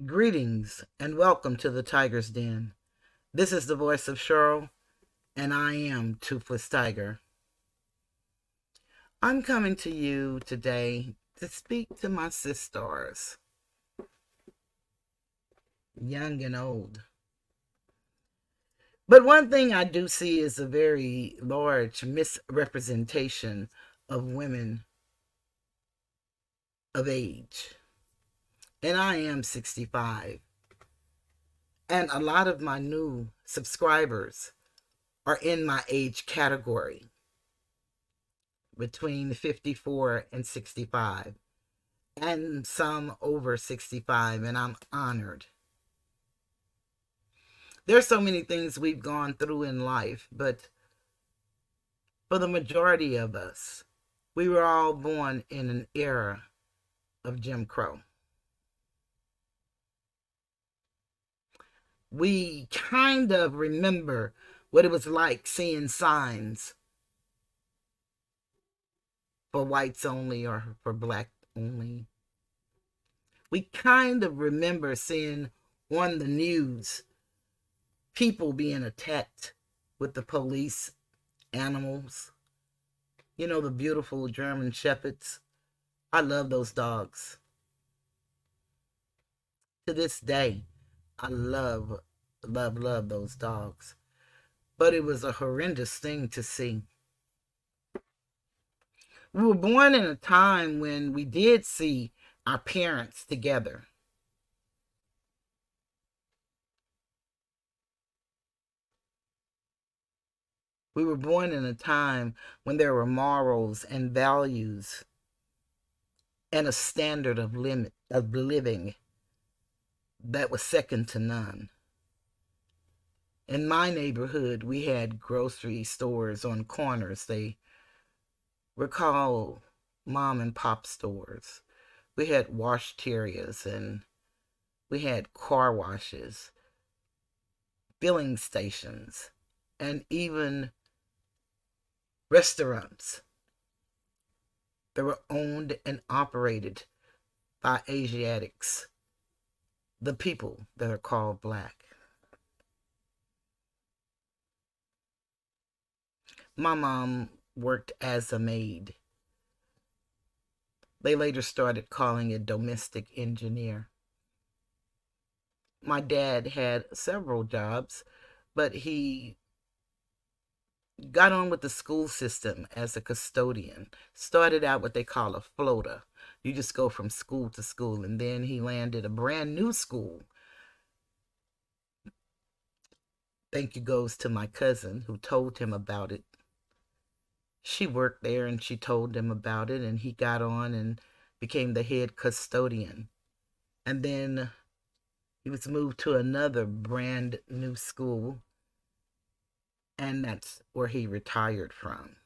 Greetings and welcome to the Tiger's Den. This is the voice of Cheryl, and I am Toothless Tiger. I'm coming to you today to speak to my sisters, young and old. But one thing I do see is a very large misrepresentation of women of age. And I am 65. And a lot of my new subscribers are in my age category between 54 and 65, and some over 65, and I'm honored. There's so many things we've gone through in life, but for the majority of us, we were all born in an era of Jim Crow. We kind of remember what it was like seeing signs for whites only or for black only. We kind of remember seeing on the news people being attacked with the police, animals. You know, the beautiful German shepherds. I love those dogs. To this day, I love those dogs. But it was a horrendous thing to see. We were born in a time when we did see our parents together. We were born in a time when there were morals and values and a standard of living that was second to none. In my neighborhood, we had grocery stores on corners. They were called mom and pop stores. We had washtarias and we had car washes, filling stations, and even restaurants that were owned and operated by Asiatics, the people that are called black. My mom worked as a maid. They later started calling it domestic engineer. My dad had several jobs, but he got on with the school system as a custodian. Started out what they call a floater. You just go from school to school, and then he landed a brand new school. Thank you goes to my cousin who told him about it. She worked there and she told him about it, and he got on and became the head custodian. And then he was moved to another brand new school, and that's where he retired from.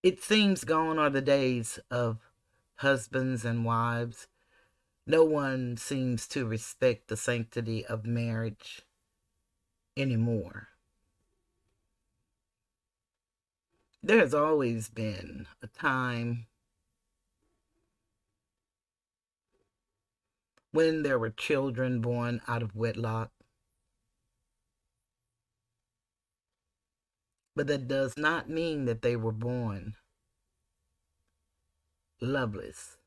It seems gone are the days of husbands and wives. No one seems to respect the sanctity of marriage anymore. There has always been a time when there were children born out of wedlock. But that does not mean that they were born loveless.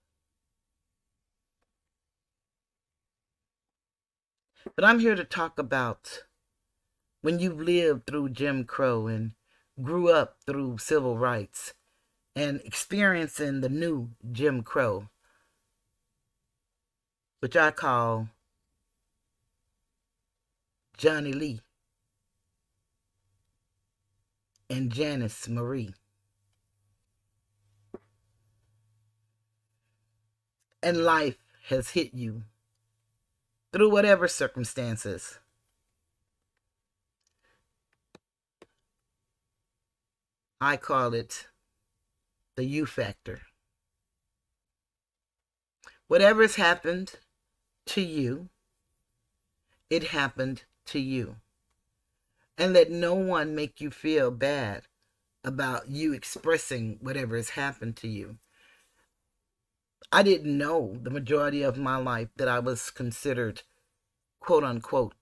But I'm here to talk about when you've lived through Jim Crow and grew up through civil rights and experiencing the new Jim Crow, which I call Johnny Lee and Janice Marie. And life has hit you through whatever circumstances. I call it the you factor. Whatever has happened to you, it happened to you. And let no one make you feel bad about you expressing whatever has happened to you. I didn't know the majority of my life that I was considered, quote unquote,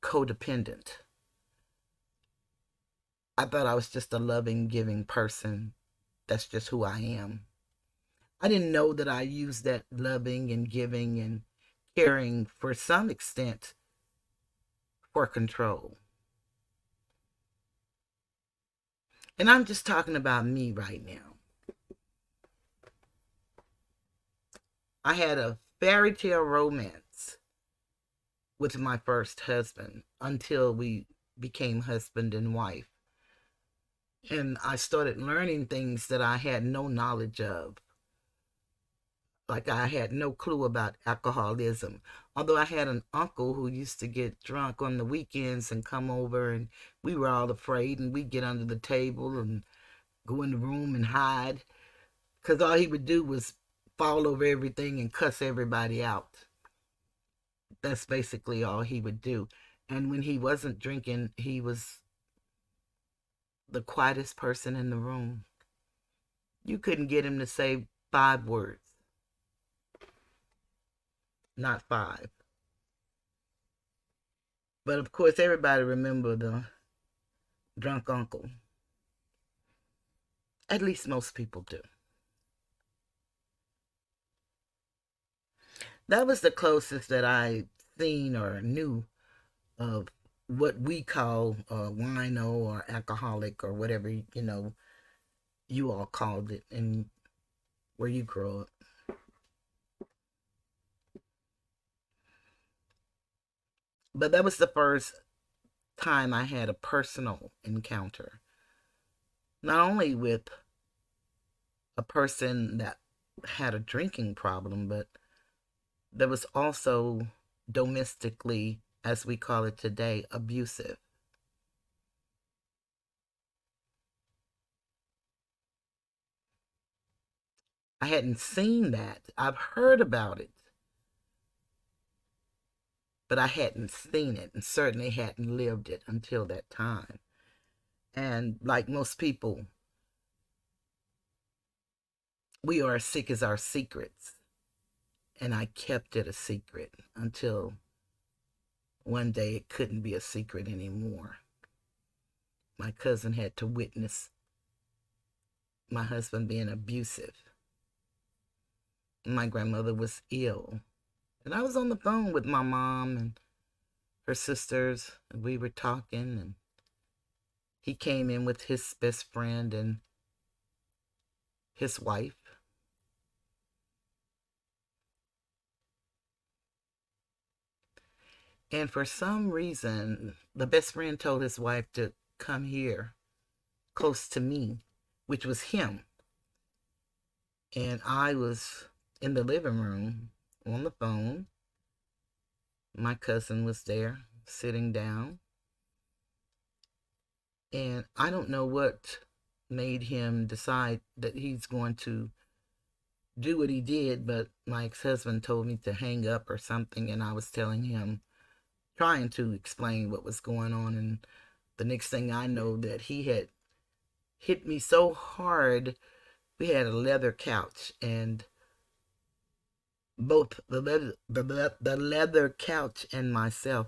codependent. I thought I was just a loving, giving person. That's just who I am. I didn't know that I used that loving and giving and caring for some extent for control. And I'm just talking about me right now. I had a fairy tale romance with my first husband until we became husband and wife. And I started learning things that I had no knowledge of. Like I had no clue about alcoholism. Although I had an uncle who used to get drunk on the weekends and come over, and we were all afraid, and we'd get under the table and go in the room and hide, because all he would do was fall over everything and cuss everybody out. That's basically all he would do. And when he wasn't drinking, he was the quietest person in the room. You couldn't get him to say 5 words. Not 5. But of course, everybody remember the drunk uncle. At least most people do. That was the closest that I seen or knew of what we call wino or alcoholic or whatever, you all called it and where you grew up. But that was the first time I had a personal encounter, not only with a person that had a drinking problem, but that was also domestically, as we call it today, abusive. I hadn't seen that. I've heard about it, but I hadn't seen it and certainly hadn't lived it until that time. And like most people, we are as sick as our secrets. And I kept it a secret until one day it couldn't be a secret anymore. My cousin had to witness my husband being abusive. My grandmother was ill. And I was on the phone with my mom and her sisters. And we were talking, and he came in with his best friend and his wife. And for some reason, the best friend told his wife to come here, close to me, which was him. And I was in the living room on the phone. My cousin was there, sitting down. And I don't know what made him decide that he's going to do what he did, but my ex-husband told me to hang up or something, and I was telling him, trying to explain what was going on, and the next thing I know that he had hit me so hard. We had a leather couch, and both the leather couch and myself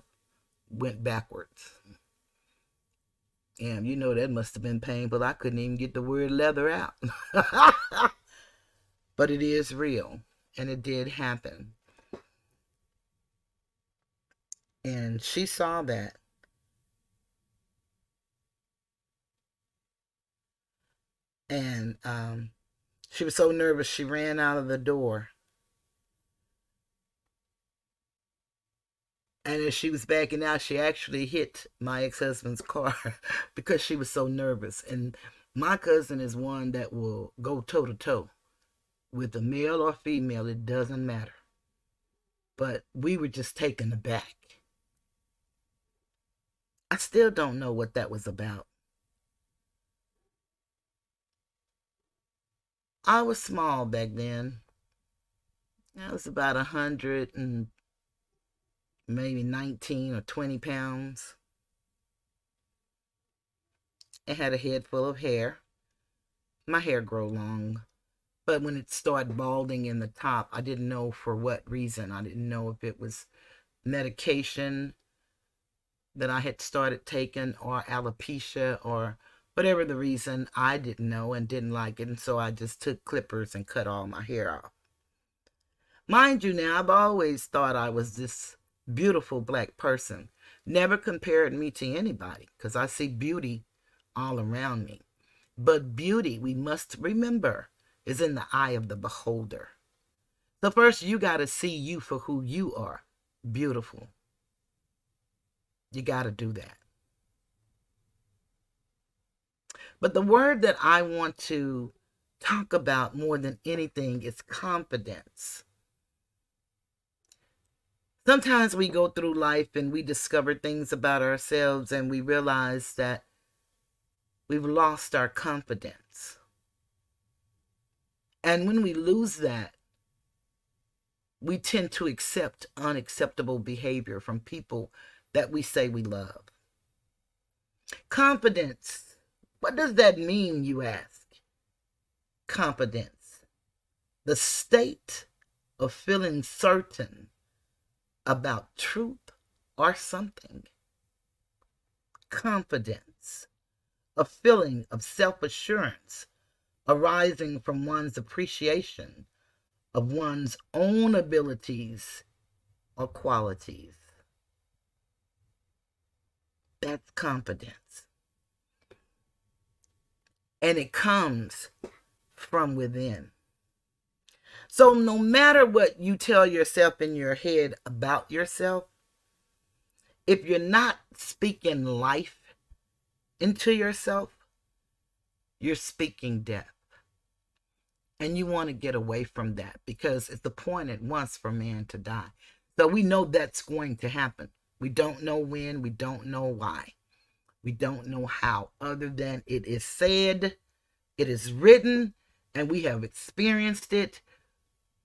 went backwards. And that must have been painful. I couldn't even get the word leather out. But it is real, and it did happen. And she saw that. And she was so nervous, she ran out of the door. And as she was backing out, she actually hit my ex-husband's car because she was so nervous. And my cousin is one that will go toe-to-toe with a male or female. It doesn't matter. But we were just taken aback. I still don't know what that was about. I was small back then. I was about 100 and maybe 19 or 20 pounds. I had a head full of hair. My hair grew long But when it started balding in the top, I didn't know for what reason. I didn't know if it was medication that I had started taking or alopecia or whatever the reason. I didn't know and didn't like it. And so I just took clippers and cut all my hair off. Mind you, now, I've always thought I was this beautiful black person. Never compared me to anybody because I see beauty all around me. But beauty, we must remember, is in the eye of the beholder. So first, you got to see you for who you are. Beautiful. You got to do that. But the word that I want to talk about more than anything is confidence. Sometimes we go through life and we discover things about ourselves and we realize that we've lost our confidence. And when we lose that, we tend to accept unacceptable behavior from people that we say we love. Confidence. What does that mean, you ask? Confidence. The state of feeling certain about truth or something. Confidence. A feeling of self-assurance arising from one's appreciation of one's own abilities or qualities. That's confidence. And it comes from within. So no matter what you tell yourself in your head about yourself, if you're not speaking life into yourself, you're speaking death. And you want to get away from that because it's appointed once for man to die. So we know that's going to happen. We don't know when, we don't know why. We don't know how, other than it is said, it is written, and we have experienced it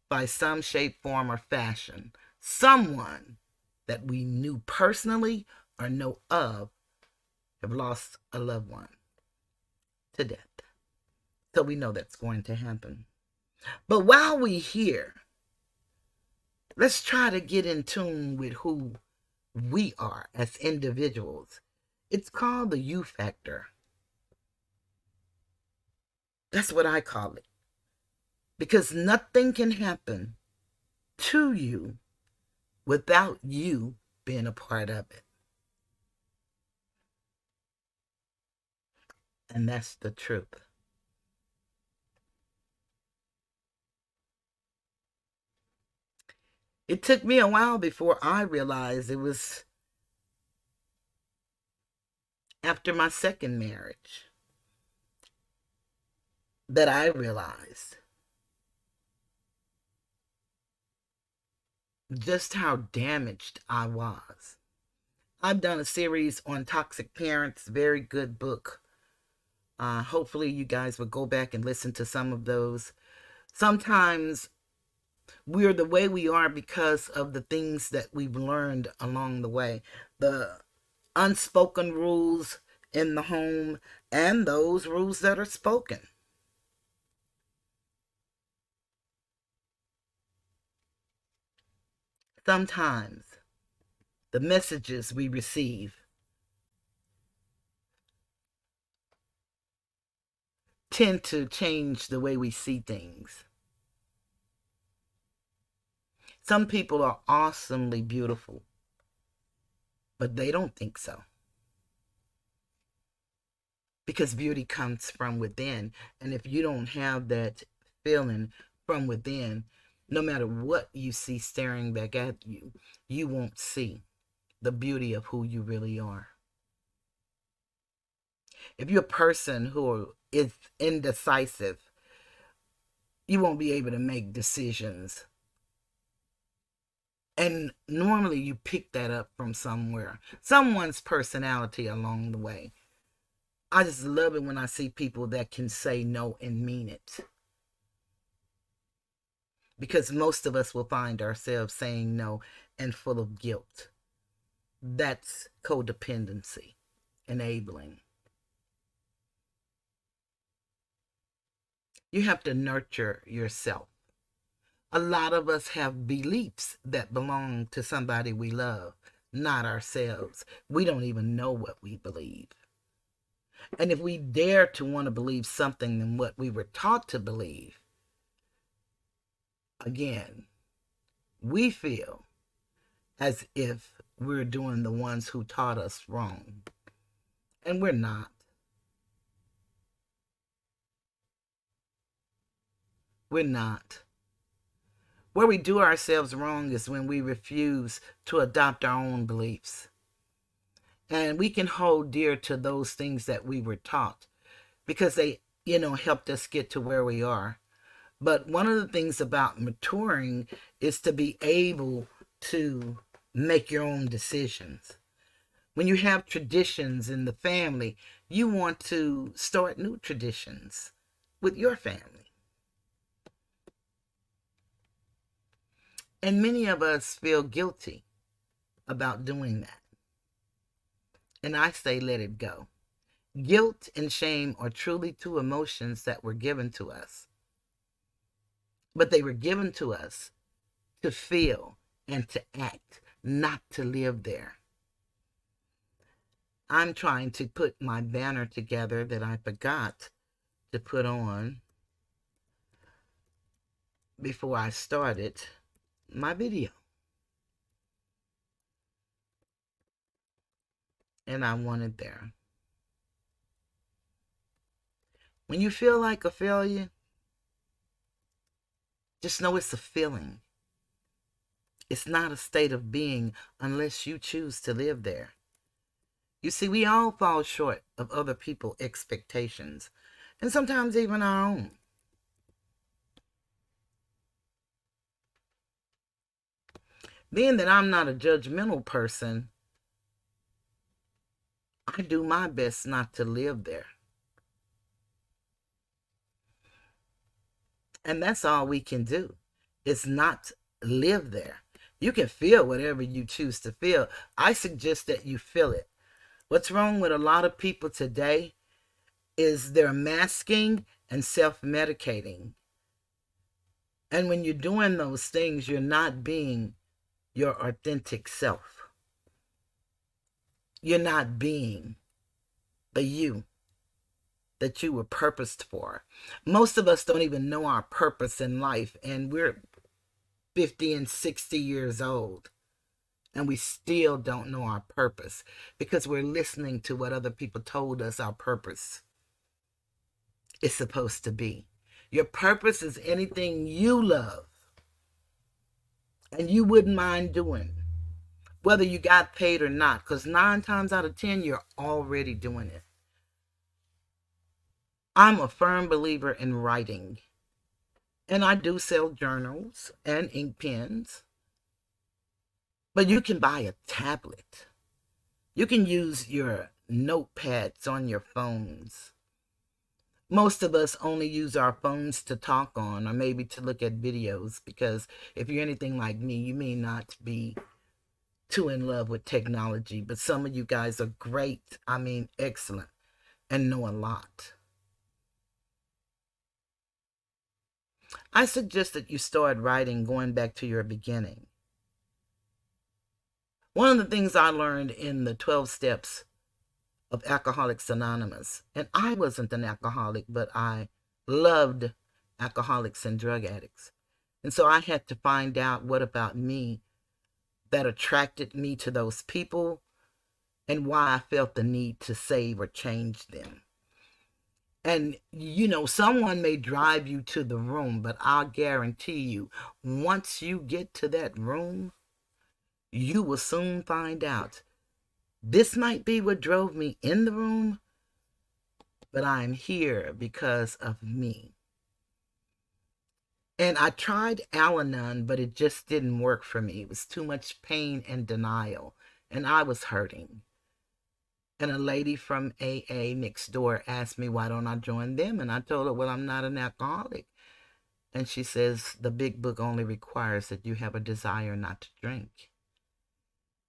by some shape, form, or fashion. Someone that we knew personally or know of have lost a loved one to death. So we know that's going to happen. But while we're here, let's try to get in tune with who we are as individuals. It's called the you factor. That's what I call it. Because nothing can happen to you without you being a part of it. And that's the truth. It took me a while before I realized it was after my second marriage that I realized just how damaged I was. I've done a series on toxic parents, very good book. Hopefully you guys will go back and listen to some of those. Sometimes we're the way we are because of the things that we've learned along the way. The unspoken rules in the home and those rules that are spoken. Sometimes the messages we receive tend to change the way we see things. Some people are awesomely beautiful, but they don't think so. Because beauty comes from within. And if you don't have that feeling from within, no matter what you see staring back at you, you won't see the beauty of who you really are. If you're a person who is indecisive, you won't be able to make decisions. And normally you pick that up from somewhere, someone's personality along the way. I just love it when I see people that can say no and mean it. Because most of us will find ourselves saying no and full of guilt. That's codependency, enabling. You have to nurture yourself. A lot of us have beliefs that belong to somebody we love, not ourselves. We don't even know what we believe. And if we dare to want to believe something than what we were taught to believe, again, we feel as if we're doing the ones who taught us wrong. And we're not. We're not. Where we do ourselves wrong is when we refuse to adopt our own beliefs. And we can hold dear to those things that we were taught because they, helped us get to where we are. But one of the things about maturing is to be able to make your own decisions. When you have traditions in the family, you want to start new traditions with your family. And many of us feel guilty about doing that. And I say, let it go. Guilt and shame are truly two emotions that were given to us. But they were given to us to feel and to act, not to live there. I'm trying to put my banner together that I forgot to put on before I started my video. And I want it there. When you feel like a failure, just know it's a feeling. It's not a state of being unless you choose to live there. You see, we all fall short of other people's expectations, and sometimes even our own. Being that I'm not a judgmental person, I do my best not to live there. And that's all we can do, is not live there. You can feel whatever you choose to feel. I suggest that you feel it. What's wrong with a lot of people today is they're masking and self-medicating. And when you're doing those things, you're not being your authentic self. You're not being the you that you were purposed for. Most of us don't even know our purpose in life, and we're 50 and 60 years old, and we still don't know our purpose because we're listening to what other people told us our purpose is supposed to be. Your purpose is anything you love and you wouldn't mind doing, whether you got paid or not, because 9 times out of 10, you're already doing it. I'm a firm believer in writing, and I do sell journals and ink pens, but you can buy a tablet. You can use your notepads on your phones. Most of us only use our phones to talk on or maybe to look at videos, because if you're anything like me, you may not be too in love with technology, but some of you guys are great, excellent, and know a lot. I suggest that you start writing going back to your beginning. One of the things I learned in the 12 steps of Alcoholics Anonymous, and I wasn't an alcoholic, but I loved alcoholics and drug addicts. And so I had to find out what about me that attracted me to those people and why I felt the need to save or change them. And, someone may drive you to the room, but I'll guarantee you, once you get to that room, you will soon find out. This might be what drove me in the room, but I'm here because of me. And I tried Al-Anon, but it just didn't work for me. It was too much pain and denial, and I was hurting. And a lady from AA next door asked me, why don't I join them? And I told her, well, I'm not an alcoholic. And she says, the big book only requires that you have a desire not to drink.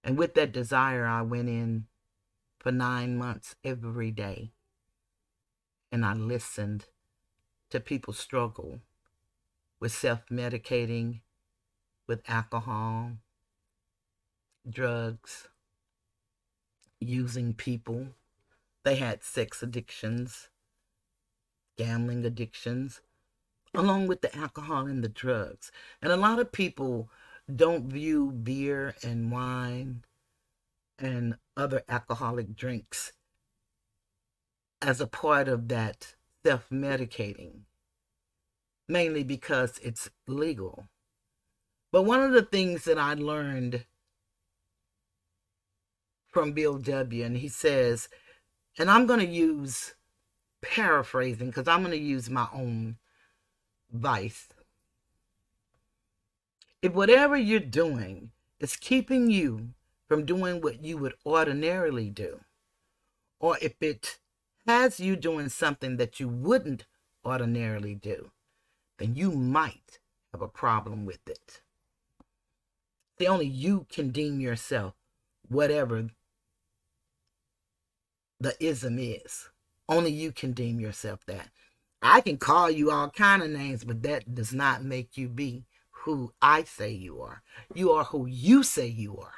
And with that desire, I went in for 9 months every day. And I listened to people's struggle with self-medicating, with alcohol, drugs, using people. They had sex addictions, gambling addictions, along with the alcohol and the drugs. And a lot of people don't view beer and wine and other alcoholic drinks as a part of that self-medicating, mainly because it's legal. But one of the things that I learned from Bill W., and he says, and I'm going to use paraphrasing because I'm going to use my own vice. If whatever you're doing is keeping you from doing what you would ordinarily do, or if it has you doing something that you wouldn't ordinarily do, then you might have a problem with it. See, only you can deem yourself whatever the ism is. Only you can deem yourself that. I can call you all kind of names, but that does not make you be who I say you are. You are who you say you are.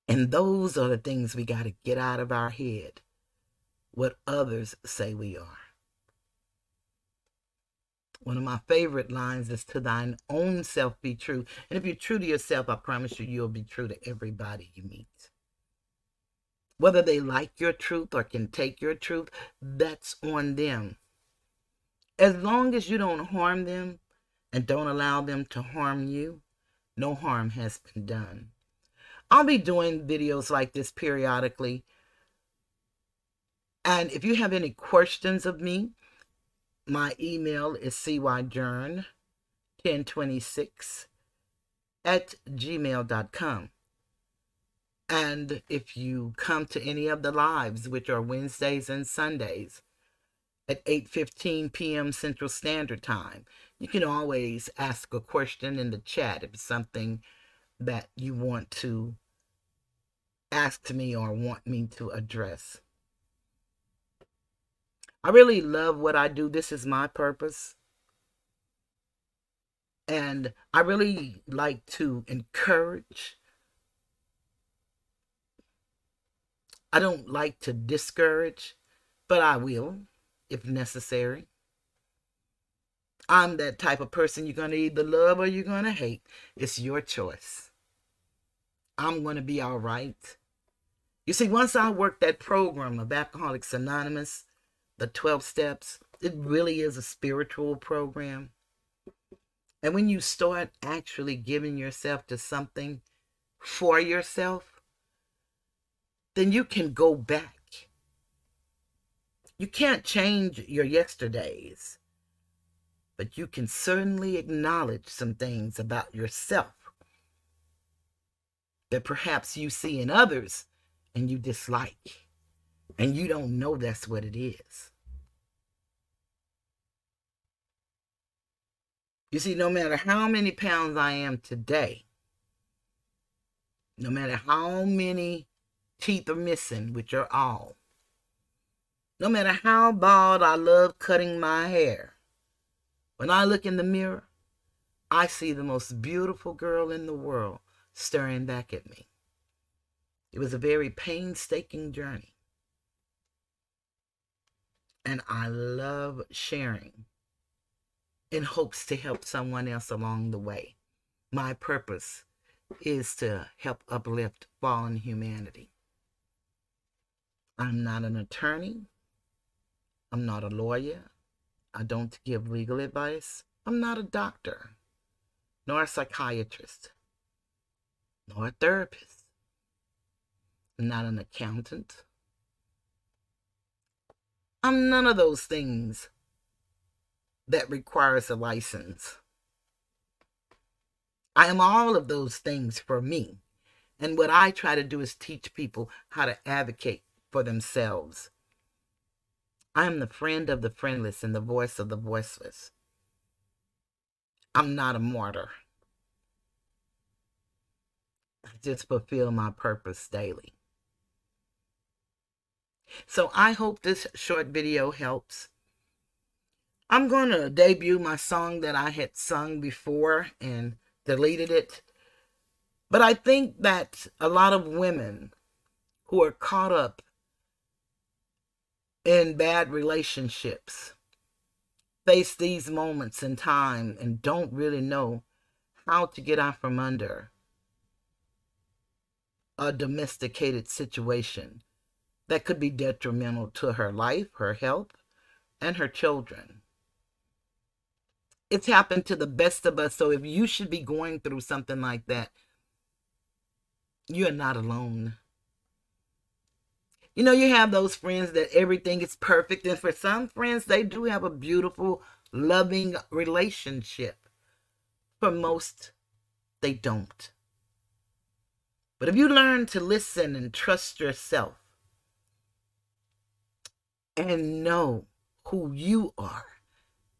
And those are the things we got to get out of our head, what others say we are. One of my favorite lines is, to thine own self be true. And if you're true to yourself, I promise you, you'll be true to everybody you meet. Whether they like your truth or can take your truth, that's on them. As long as you don't harm them and don't allow them to harm you, no harm has been done. I'll be doing videos like this periodically. And if you have any questions of me, my email is cyjourn1026@gmail.com. And if you come to any of the lives, which are Wednesdays and Sundays at 8:15 p.m. Central Standard Time, you can always ask a question in the chat if it's something that you want to ask to me or want me to address. I really love what I do. This is my purpose. And I really like to encourage. I don't like to discourage, but I will if necessary. I'm that type of person you're going to either love or you're going to hate. It's your choice. I'm going to be all right. You see, once I worked that program of Alcoholics Anonymous, the 12 steps, it really is a spiritual program. And when you start actually giving yourself to something for yourself, then you can go back. You can't change your yesterdays, but you can certainly acknowledge some things about yourself that perhaps you see in others and you dislike, and you don't know that's what it is. You see, no matter how many pounds I am today, no matter how many teeth are missing, which are all, no matter how bald I love cutting my hair, when I look in the mirror, I see the most beautiful girl in the world staring back at me. It was a very painstaking journey. And I love sharing in hopes to help someone else along the way. My purpose is to help uplift fallen humanity. I'm not an attorney. I'm not a lawyer. I don't give legal advice. I'm not a doctor, nor a psychiatrist, nor a therapist. I'm not an accountant. I'm none of those things that requires a license. I am all of those things for me. And what I try to do is teach people how to advocate for themselves. I am the friend of the friendless and the voice of the voiceless. I'm not a martyr. I just fulfill my purpose daily. So I hope this short video helps. I'm going to debut my song that I had sung before and deleted it. But I think that a lot of women who are caught up in bad relationships face these moments in time and don't really know how to get out from under a domesticated situation that could be detrimental to her life, her health, and her children. It's happened to the best of us. So if you should be going through something like that, you're not alone. You know, you have those friends that everything is perfect. And for some friends, they do have a beautiful, loving relationship. For most, they don't. But if you learn to listen and trust yourself and know who you are,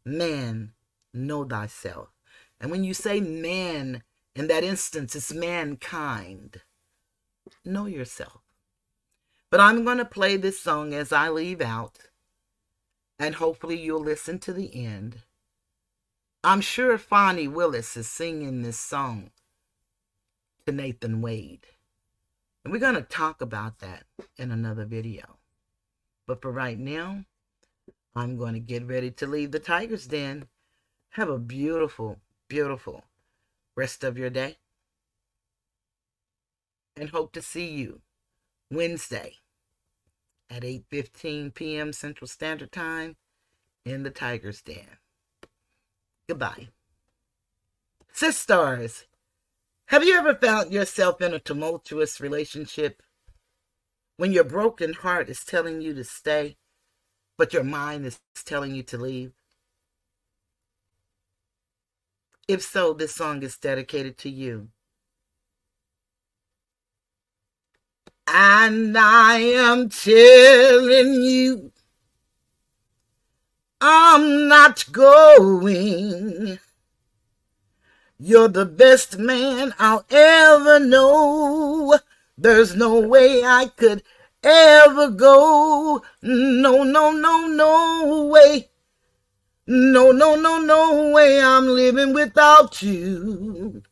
man, know thyself. And when you say man, in that instance, it's mankind. Know yourself. But I'm going to play this song as I leave out, and hopefully you'll listen to the end. I'm sure Fonnie Willis is singing this song to Nathan Wade. And we're going to talk about that in another video. But for right now, I'm going to get ready to leave the Tiger's Den. Have a beautiful, beautiful rest of your day. And hope to see you Wednesday at 8:15 p.m. Central Standard Time in the Tiger's Den. Goodbye. Sisters, have you ever found yourself in a tumultuous relationship when your broken heart is telling you to stay, but your mind is telling you to leave? If so, this song is dedicated to you. And I am telling you, I'm not going. You're the best man I'll ever know. There's no way I could ever go. No, no, no, no way. No, no, no, no way I'm living without you.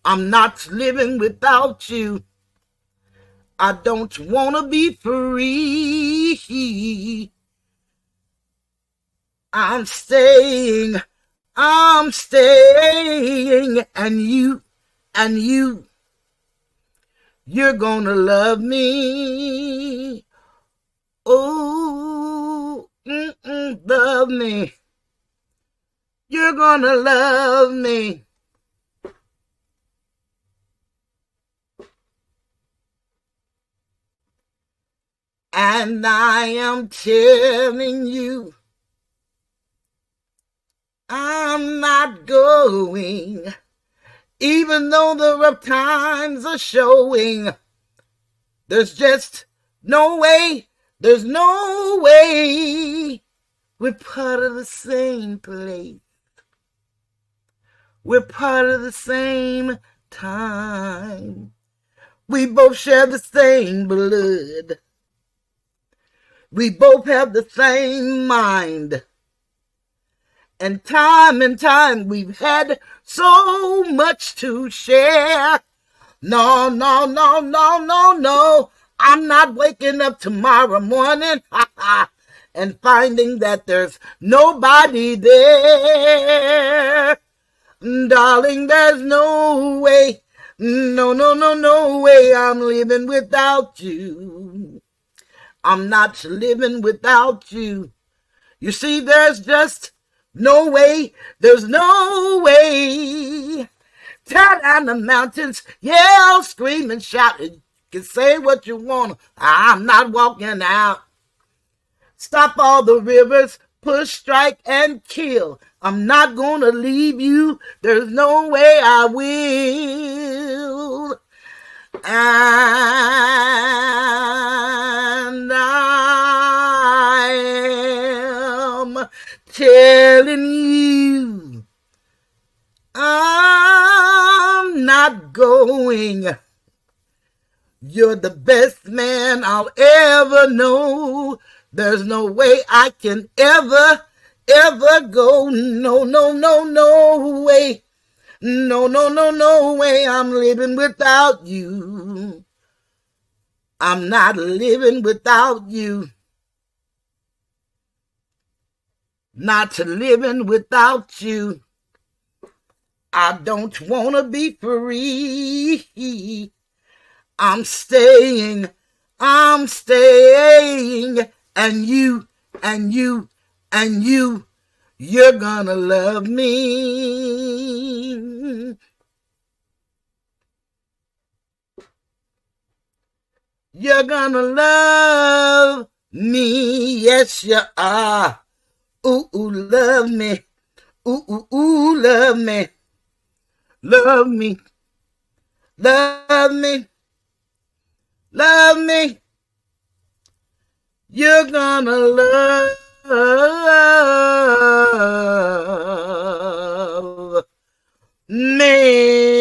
I'm not living without you. I don't want to be free. I'm staying, and you're gonna love me. Oh, love me. You're gonna love me. And I am telling you, I'm not going. Even though the rough times are showing, there's just no way. There's no way. We're part of the same place. We're part of the same time. We both share the same blood. We both have the same mind. And time we've had so much to share. No, no, no, no, no, no. I'm not waking up tomorrow morning and finding that there's nobody there. Darling, there's no way. No, no, no, no way I'm living without you. I'm not living without you. You see, there's just no way. There's no way. Tear down the mountains, yell, scream, and shout. You can say what you want. I'm not walking out. Stop all the rivers, push, strike, and kill. I'm not going to leave you. There's no way I will. And I am telling you, I'm not going. You're the best man I'll ever know. There's no way I can ever go. No, no, no, no way. No, no, no, no way. I'm living without you. I'm not living without you. Not living without you. I don't want to be free. I'm staying, and you, you're gonna love me. You're gonna love me, yes you are. Ooh, ooh, love me. Ooh, ooh, ooh, love me. Love me. Love me. Love me. You're gonna love me.